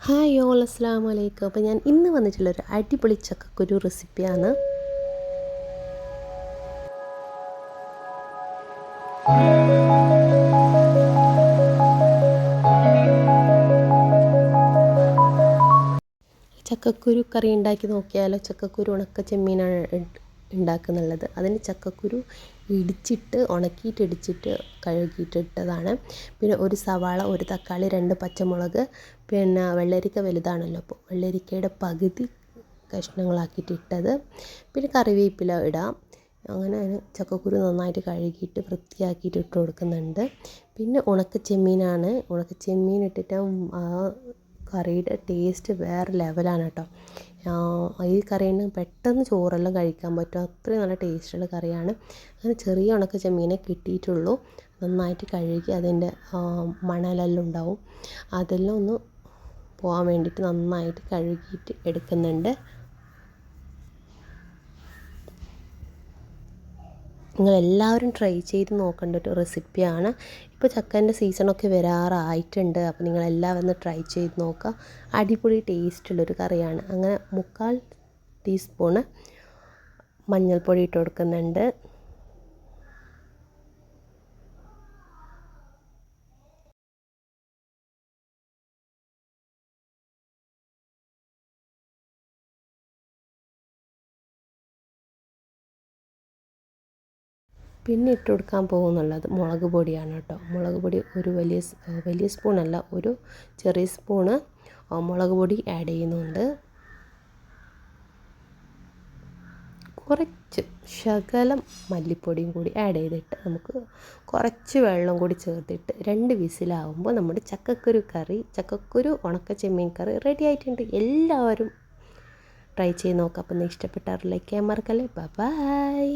Hi all അസ്സലാമു അലൈക്കും. അപ്പോൾ ഞാൻ ഇന്ന് വന്നിട്ടുള്ളൊരു അടിപൊളി ചക്കക്കുരു റെസിപ്പിയാണ്. ചക്കക്കുരു കറി ഉണ്ടാക്കി നോക്കിയാലോ. ചക്കക്കുരു ഉണക്ക ചെമ്മീനാണ് ഉണ്ടാക്കുന്നുള്ളത്. അതിന് ചക്കക്കുരു ഇടിച്ചിട്ട് ഉണക്കിയിട്ട് ഇടിച്ചിട്ട് കഴുകിയിട്ടിട്ടതാണ്. പിന്നെ ഒരു സവാള, ഒരു തക്കാളി, 2 പച്ചമുളക്, പിന്നെ വെള്ളരിക്ക വലുതാണല്ലോ, അപ്പോൾ വെള്ളരിക്കയുടെ പകുതി കഷ്ണങ്ങളാക്കിയിട്ട് ഇട്ടത്, പിന്നെ കറിവേപ്പില ഇടാം. അങ്ങനെ ചക്കക്കുരു നന്നായിട്ട് കഴുകിയിട്ട് വൃത്തിയാക്കിയിട്ട് ഇട്ട് കൊടുക്കുന്നുണ്ട്. പിന്നെ ഉണക്ക ചെമ്മീനാണ്. ഉണക്ക ചെമ്മീൻ ഇട്ടിട്ട് ആ കറിയുടെ ടേസ്റ്റ് വേറെ ലെവലാണ് കേട്ടോ. ഈ കറിയിൽ പെട്ടെന്ന് ചോറെല്ലാം കഴിക്കാൻ പറ്റും, അത്രയും നല്ല ടേസ്റ്റുള്ള കറിയാണ്. അങ്ങനെ ചെറിയ ഉണക്ക ചെമ്മീനെ കിട്ടിയിട്ടുള്ളൂ. നന്നായിട്ട് കഴുകി അതിൻ്റെ മണലെല്ലാം ഉണ്ടാവും, അതെല്ലാം ഒന്ന് പോകാൻ വേണ്ടിയിട്ട് നന്നായിട്ട് കഴുകിയിട്ട് എടുക്കുന്നുണ്ട്. നിങ്ങളെല്ലാവരും ട്രൈ ചെയ്ത് നോക്കേണ്ട ഒരു റെസിപ്പിയാണ്. ഇപ്പോൾ ചക്കൻ്റെ സീസണൊക്കെ വരാറായിട്ടുണ്ട്, അപ്പോൾ നിങ്ങളെല്ലാവരും ഒന്ന് ട്രൈ ചെയ്ത് നോക്കുക. അടിപൊളി ടേസ്റ്റുള്ളൊരു കറിയാണ്. അങ്ങനെ 3/4 ടീസ്പൂണ് മഞ്ഞൾപ്പൊടി ഇട്ട് കൊടുക്കുന്നുണ്ട്. പിന്നെ ഇട്ട് കൊടുക്കാൻ പോകുന്നുള്ളത് മുളക് പൊടിയാണ് കേട്ടോ. മുളക് പൊടി ഒരു വലിയ സ്പൂണല്ല, ഒരു ചെറിയ സ്പൂണ് മുളക് പൊടി ആഡ് ചെയ്യുന്നുണ്ട്. കുറച്ച് ശകലം മല്ലിപ്പൊടിയും കൂടി ആഡ് ചെയ്തിട്ട് നമുക്ക് കുറച്ച് വെള്ളം കൂടി ചേർത്തിട്ട് 2 വിസിലാവുമ്പോൾ നമ്മുടെ ചക്കക്കുരു ഉണക്ക ചെമ്മീൻ കറി റെഡി ആയിട്ടുണ്ട്. എല്ലാവരും ട്രൈ ചെയ്ത് നോക്കാം. അപ്പം ഇഷ്ടപ്പെട്ടാൽ ലൈക്ക് ചെയ്യാൻ മറക്കല്ലേ. ബൈ.